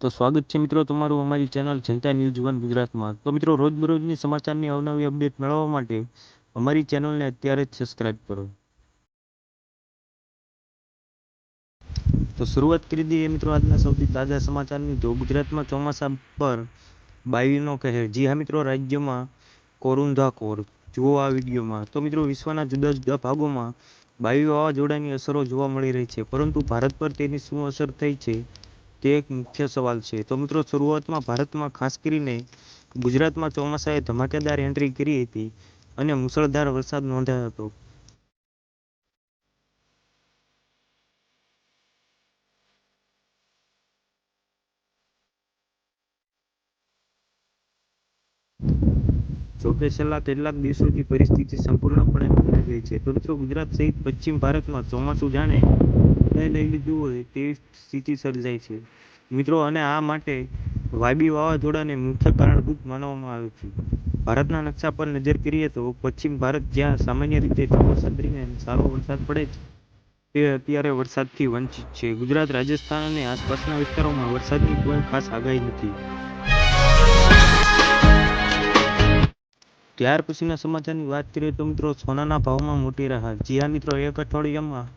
તો સ્વાગત છે મિત્રો તમારું અમારી ચેનલ જનતા ન્યૂઝ વન ગુજરાતમાં. તો મિત્રો રોજબરોજની સમાચારની અવનવી અપડેટ મેળવવા માટે અમારી ચેનલને અત્યારે જ સબસ્ક્રાઇબ કરો. તો શરૂઆત કરી દઈએ મિત્રો આજના સૌથી તાજા સમાચારની. તો ગુજરાતમાં ચોમાસા પર વાયુનો કહેર. જી હા મિત્રો, રાજ્યમાં કોરુંધાકોર જુઓ આ વિડીયોમાં. તો મિત્રો વિશ્વના જુદા જુદા ભાગોમાં વાયુ વાવાઝોડાની અસરો જોવા મળી રહી છે, પરંતુ ભારત પર તેની શું અસર થઈ છે તે એક મુખ્ય સવાલ છે. તો મિત્રો શરૂઆતમાં ભારતમાં ખાસ કરીને ગુજરાતમાં ચોમાસાએ ધમાકેદાર એન્ટ્રી કરી હતી અને મુશળધાર વરસાદ નોંધાયો હતો. જોકે છેલ્લા કેટલાક દિવસોથી પરિસ્થિતિ સંપૂર્ણપણે બદલાઈ ગઈ છે. તો મિત્રો ગુજરાત સહિત પશ્ચિમ ભારતમાં ચોમાસું જાણે લઈ લીધું હોય તેવી સ્થિતિ સર્જાઈ છે મિત્રો, અને આ માટે વાયબી વાવાઝોડાને મુખ્ય કારણભૂત માનવામાં આવે છે. ભારતના નકશા પર નજર કરીએ તો પશ્ચિમ ભારત, જ્યાં સામાન્ય રીતે ચોમાસા દરમિયાન સારો વરસાદ પડે છે, તે અત્યારે વરસાદથી વંચિત છે. ગુજરાત, રાજસ્થાન અને આસપાસના વિસ્તારોમાં વરસાદની કોઈ ખાસ આગાહી નથી. ત્યાર પછીના સમાચારની વાત કરીએ તો મિત્રો સોનાના ભાવમાં મોટી રાહત. જી હા મિત્રો, એક અઠવાડિયામાં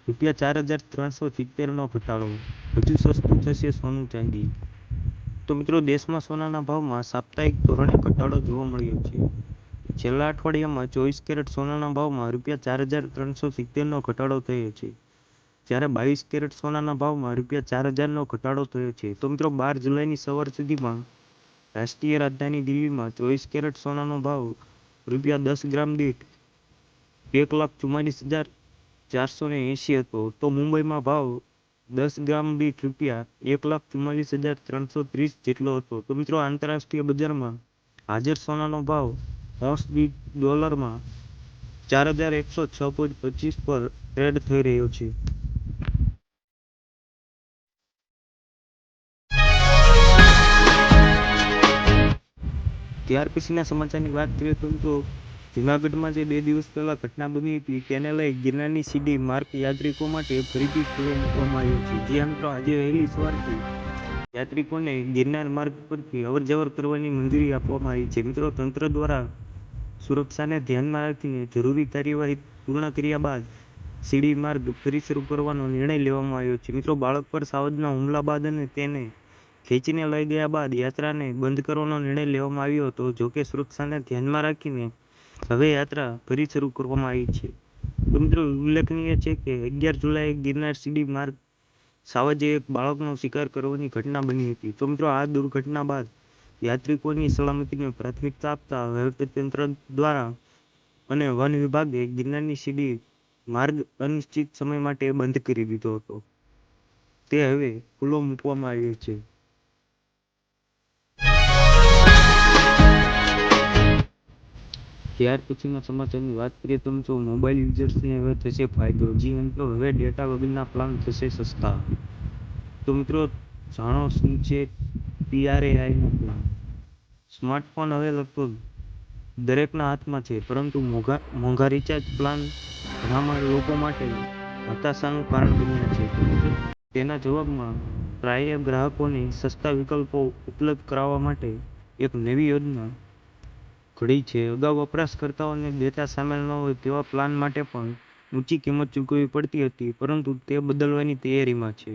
₹4,370નો ઘટાડો. હજુ સસ્તું થશે સોનું ચાંદી. તો મિત્રો દેશમાં સોનાના ભાવમાં સાપ્તાહિક ધોરણે ઘટાડો જોવા મળ્યો છે. છેલ્લા અઠવાડિયામાં 24 કેરેટ સોનાના ભાવમાં ₹4,370નો ઘટાડો થયો છે, જ્યારે 22 કેરેટ સોનાના ભાવમાં ₹4,000નો ઘટાડો થયો છે. તો મિત્રો 12 જુલાઈની સવાર સુધીમાં રાષ્ટ્રીય રાજધાની દિલ્હીમાં 24 કેરેટ સોનાનો ભાવ ₹10 ગ્રામ દીઠ 1,44,480 હતો, તો મુંબઈમાં ભાવ 10 ગ્રામ દીઠ ₹1,44,330 જેટલો હતો. તો મિત્રો આંતરરાષ્ટ્રીય બજારમાં હાજર સોનાનો ભાવ ઔંસ દીઠ ડોલરમાં 4,106.25 પર ટ્રેડ થઈ રહ્યો છે. ત્યાર પછીના સમાચારની વાત કરીએ તો મિત્રો જૂનાગઢમાં જે 2 દિવસ પહેલા ઘટના બની હતી તેને લઈ ગિરનારની સીડી માર્ગ યાત્રિકો માટે ફરીથી ખુલ્લો મૂકવામાં આવ્યો છે. જ્યાં મિત્રો આજે વહેલી સવારથી યાત્રિકોને ગિરનાર માર્ગ પરથી અવરજવર કરવાની મંજૂરી આપવામાં આવી છે. મિત્રો તંત્ર દ્વારા સુરક્ષાને ધ્યાનમાં રાખીને જરૂરી કાર્યવાહી પૂર્ણ કર્યા બાદ સીડી માર્ગ ફરી શરૂ કરવાનો નિર્ણય લેવામાં આવ્યો છે. મિત્રો બાળક પર સાવજના હુમલા બાદ અને તેને ખેંચીને લઈ ગયા બાદ યાત્રાને બંધ કરવાનો નિર્ણય લેવામાં આવ્યો હતો. જોકે સુરક્ષાને ધ્યાનમાં રાખીને હવે યાત્રા ફરી શરૂ કરવામાં આવી છે. તો મિત્રો ઉલ્લેખનીય છે કે 11 જુલાઈએ ગિરનાર સીડી માર્ગ સાવજે એક બાળકનો શિકાર કરવાની ઘટના બની હતી. તો મિત્રો આ દુર્ઘટના બાદ યાત્રિકોની સલામતીને પ્રાથમિકતા આપતા વહીવટીતંત્ર દ્વારા અને વન વિભાગે ગિરનારની સીડી માર્ગ અનિશ્ચિત સમય માટે બંધ કરી દીધો હતો. તે હવે ખુલ્લો મૂકવામાં આવ્યો છે. ત્યાર પછીના સમાચારની વાત કરીએ તો મિત્રો મોબાઈલ યુઝર્સને હવે થશે ફાયદો. જી મિત્રો, હવે ડેટા વગરના પ્લાન થશે સસ્તા. તો મિત્રો જાણો શું છે TRAIનો પ્લાન. સ્માર્ટફોન હવે લગભગ દરેકના હાથમાં છે, પરંતુ મોંઘા રિચાર્જ પ્લાન ઘણા લોકો માટે હતાશાનું કારણ બન્યા છે. તો મિત્રો તેના જવાબમાં ટ્રાઈએ ગ્રાહકોને સસ્તા વિકલ્પો ઉપલબ્ધ કરાવવા માટે એક નવી યોજના ઘડી છે. અગાઉ વપરાશકર્તાઓને ડેટા સામેલ ન હોય તેવા પ્લાન માટે પણ ઊંચી કિંમત ચૂકવવી પડતી હતી, પરંતુ તે બદલવાની તૈયારીમાં છે.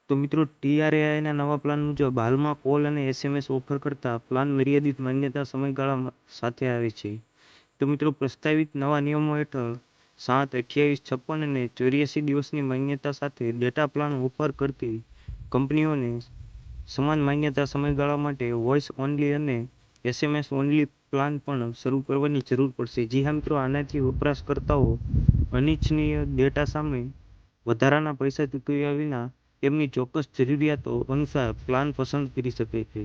તો મિત્રો TRAIના નવા પ્લાન મુજબ હાલમાં કોલ અને SMS ઓફર કરતા પ્લાન મર્યાદિત માન્યતા સમયગાળા સાથે આવે છે. તો મિત્રો પ્રસ્તાવિત નવા નિયમો હેઠળ 7, 28, 56 અને 84 દિવસની માન્યતા સાથે ડેટા પ્લાન ઓફર કરતી કંપનીઓને સમાન માન્યતા સમયગાળા માટે વોઇસ ઓનલી અને SMS ઓનલી પ્લાન પણ શરૂ કરવાની જરૂર પડશે. જી હા મિત્રો, આનાથી વપરાશકર્તાઓ અનિચ્છનીય ડેટા સામે વધારાના પૈસા ચૂકવ્યા વિના તેમની ચોક્કસ જરૂરિયાતો અનુસાર પ્લાન પસંદ કરી શકે છે.